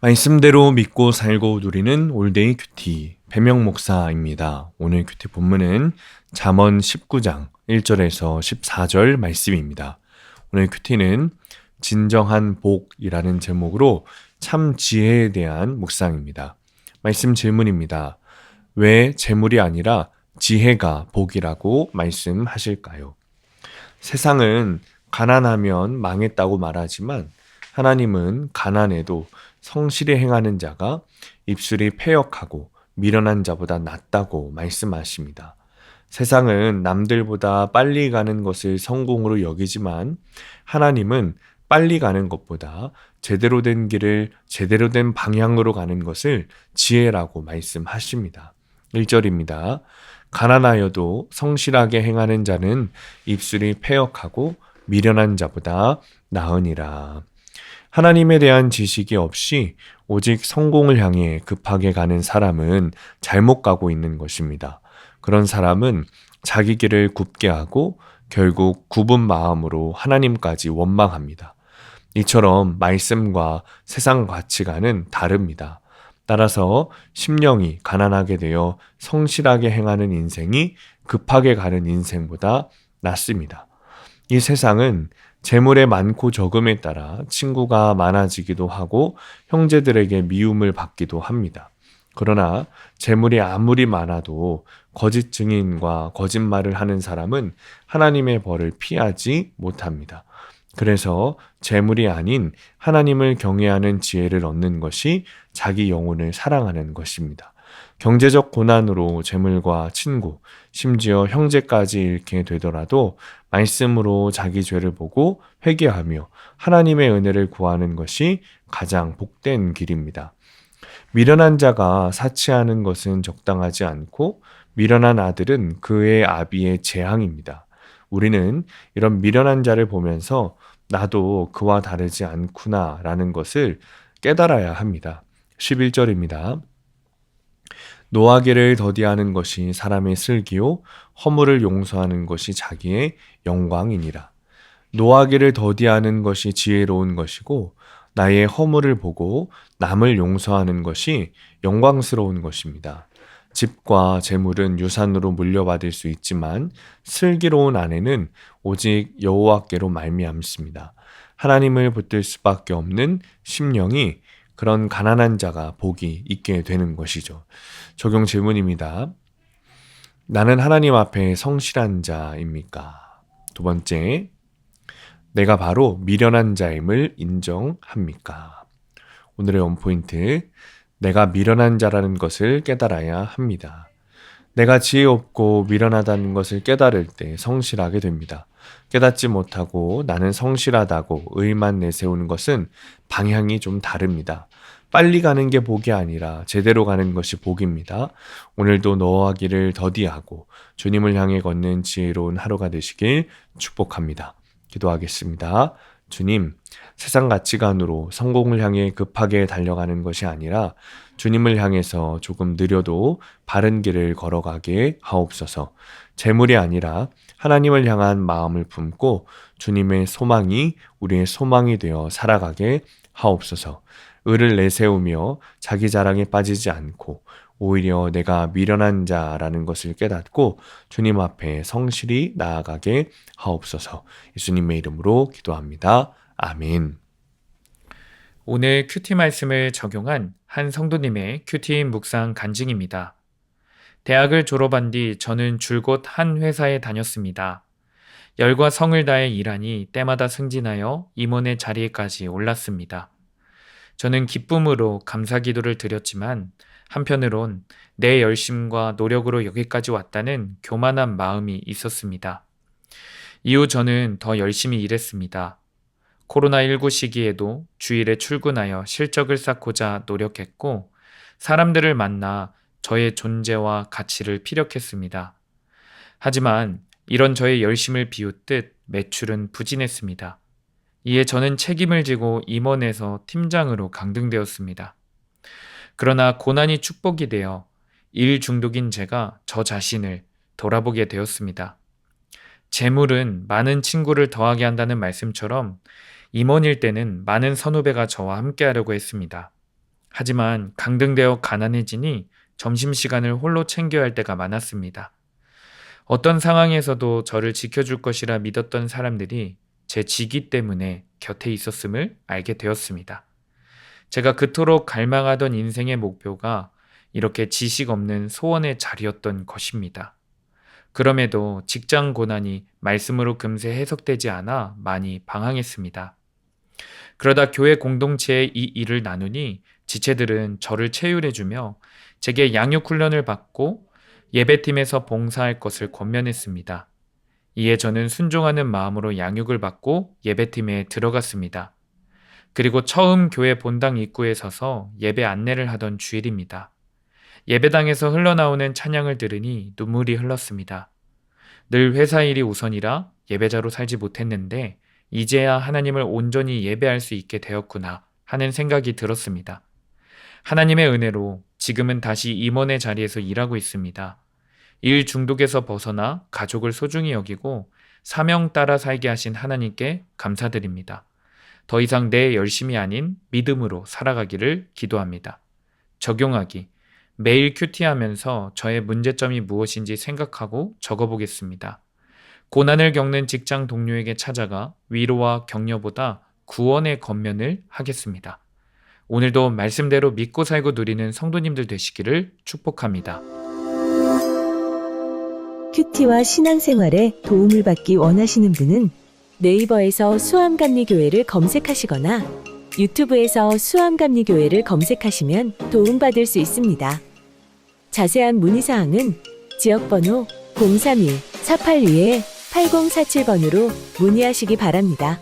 말씀대로 믿고 살고 누리는 올데이 큐티 배명 목사입니다. 오늘 큐티 본문은 잠언 19장 1절에서 14절 말씀입니다. 오늘 큐티는 진정한 복이라는 제목으로 참 지혜에 대한 묵상입니다. 말씀 질문입니다. 왜 재물이 아니라 지혜가 복이라고 말씀하실까요? 세상은 가난하면 망했다고 말하지만 하나님은 가난해도 성실히 행하는 자가 입술이 패역하고 미련한 자보다 낫다고 말씀하십니다. 세상은 남들보다 빨리 가는 것을 성공으로 여기지만 하나님은 빨리 가는 것보다 제대로 된 길을 제대로 된 방향으로 가는 것을 지혜라고 말씀하십니다. 1절입니다. 가난하여도 성실하게 행하는 자는 입술이 패역하고 미련한 자보다 나으니라. 하나님에 대한 지식이 없이 오직 성공을 향해 급하게 가는 사람은 잘못 가고 있는 것입니다. 그런 사람은 자기 길을 굽게 하고 결국 굽은 마음으로 하나님까지 원망합니다. 이처럼 말씀과 세상 가치관은 다릅니다. 따라서 심령이 가난하게 되어 성실하게 행하는 인생이 급하게 가는 인생보다 낫습니다. 이 세상은 재물의 많고 적음에 따라 친구가 많아지기도 하고 형제들에게 미움을 받기도 합니다. 그러나 재물이 아무리 많아도 거짓 증인과 거짓말을 하는 사람은 하나님의 벌을 피하지 못합니다. 그래서 재물이 아닌 하나님을 경외하는 지혜를 얻는 것이 자기 영혼을 사랑하는 것입니다. 경제적 고난으로 재물과 친구, 심지어 형제까지 잃게 되더라도 말씀으로 자기 죄를 보고 회개하며 하나님의 은혜를 구하는 것이 가장 복된 길입니다. 미련한 자가 사치하는 것은 적당하지 않고 미련한 아들은 그의 아비의 재앙입니다. 우리는 이런 미련한 자를 보면서 나도 그와 다르지 않구나 라는 것을 깨달아야 합니다. 11절입니다. 노하기를 더디하는 것이 사람의 슬기요 허물을 용서하는 것이 자기의 영광이니라. 노하기를 더디하는 것이 지혜로운 것이고 나의 허물을 보고 남을 용서하는 것이 영광스러운 것입니다. 집과 재물은 유산으로 물려받을 수 있지만 슬기로운 아내는 오직 여호와께로 말미암습니다. 하나님을 붙들 수밖에 없는 심령이 그런 가난한 자가 복이 있게 되는 것이죠. 적용 질문입니다. 나는 하나님 앞에 성실한 자입니까? 두 번째, 내가 바로 미련한 자임을 인정합니까? 오늘의 원포인트, 내가 미련한 자라는 것을 깨달아야 합니다. 내가 지혜 없고 미련하다는 것을 깨달을 때 성실하게 됩니다. 깨닫지 못하고 나는 성실하다고 의만 내세우는 것은 방향이 좀 다릅니다. 빨리 가는 게 복이 아니라 제대로 가는 것이 복입니다. 오늘도 노하기를 더디하고 주님을 향해 걷는 지혜로운 하루가 되시길 축복합니다. 기도하겠습니다. 주님, 세상 가치관으로 성공을 향해 급하게 달려가는 것이 아니라 주님을 향해서 조금 느려도 바른 길을 걸어가게 하옵소서. 재물이 아니라 하나님을 향한 마음을 품고 주님의 소망이 우리의 소망이 되어 살아가게 하옵소서. 의를 내세우며 자기 자랑에 빠지지 않고 오히려 내가 미련한 자라는 것을 깨닫고 주님 앞에 성실히 나아가게 하옵소서. 예수님의 이름으로 기도합니다. 아멘. 오늘 큐티 말씀을 적용한 한 성도님의 큐티 묵상 간증입니다. 대학을 졸업한 뒤 저는 줄곧 한 회사에 다녔습니다. 열과 성을 다해 일하니 때마다 승진하여 임원의 자리에까지 올랐습니다. 저는 기쁨으로 감사 기도를 드렸지만 한편으론 내 열심과 노력으로 여기까지 왔다는 교만한 마음이 있었습니다. 이후 저는 더 열심히 일했습니다. 코로나19 시기에도 주일에 출근하여 실적을 쌓고자 노력했고 사람들을 만나 저의 존재와 가치를 피력했습니다. 하지만 이런 저의 열심을 비웃듯 매출은 부진했습니다. 이에 저는 책임을 지고 임원에서 팀장으로 강등되었습니다. 그러나 고난이 축복이 되어 일 중독인 제가 저 자신을 돌아보게 되었습니다. 재물은 많은 친구를 더하게 한다는 말씀처럼 임원일 때는 많은 선후배가 저와 함께 하려고 했습니다. 하지만 강등되어 가난해지니 점심시간을 홀로 챙겨야 할 때가 많았습니다. 어떤 상황에서도 저를 지켜줄 것이라 믿었던 사람들이 제 직위 때문에 곁에 있었음을 알게 되었습니다. 제가 그토록 갈망하던 인생의 목표가 이렇게 지식 없는 소원의 자리였던 것입니다. 그럼에도 직장 고난이 말씀으로 금세 해석되지 않아 많이 방황했습니다. 그러다 교회 공동체에 이 일을 나누니 지체들은 저를 체휼해주며 제게 양육 훈련을 받고 예배팀에서 봉사할 것을 권면했습니다. 이에 저는 순종하는 마음으로 양육을 받고 예배팀에 들어갔습니다. 그리고 처음 교회 본당 입구에 서서 예배 안내를 하던 주일입니다. 예배당에서 흘러나오는 찬양을 들으니 눈물이 흘렀습니다. 늘 회사 일이 우선이라 예배자로 살지 못했는데 이제야 하나님을 온전히 예배할 수 있게 되었구나 하는 생각이 들었습니다. 하나님의 은혜로 지금은 다시 임원의 자리에서 일하고 있습니다. 일 중독에서 벗어나 가족을 소중히 여기고 사명 따라 살게 하신 하나님께 감사드립니다. 더 이상 내 열심이 아닌 믿음으로 살아가기를 기도합니다. 적용하기. 매일 큐티하면서 저의 문제점이 무엇인지 생각하고 적어보겠습니다. 고난을 겪는 직장 동료에게 찾아가 위로와 격려보다 구원의 겉면을 하겠습니다. 오늘도 말씀대로 믿고 살고 누리는 성도님들 되시기를 축복합니다. 큐티와 신앙생활에 도움을 받기 원하시는 분은 네이버에서 수암감리교회를 검색하시거나 유튜브에서 수암감리교회를 검색하시면 도움받을 수 있습니다. 자세한 문의사항은 지역번호 031-482-8047번으로 문의하시기 바랍니다.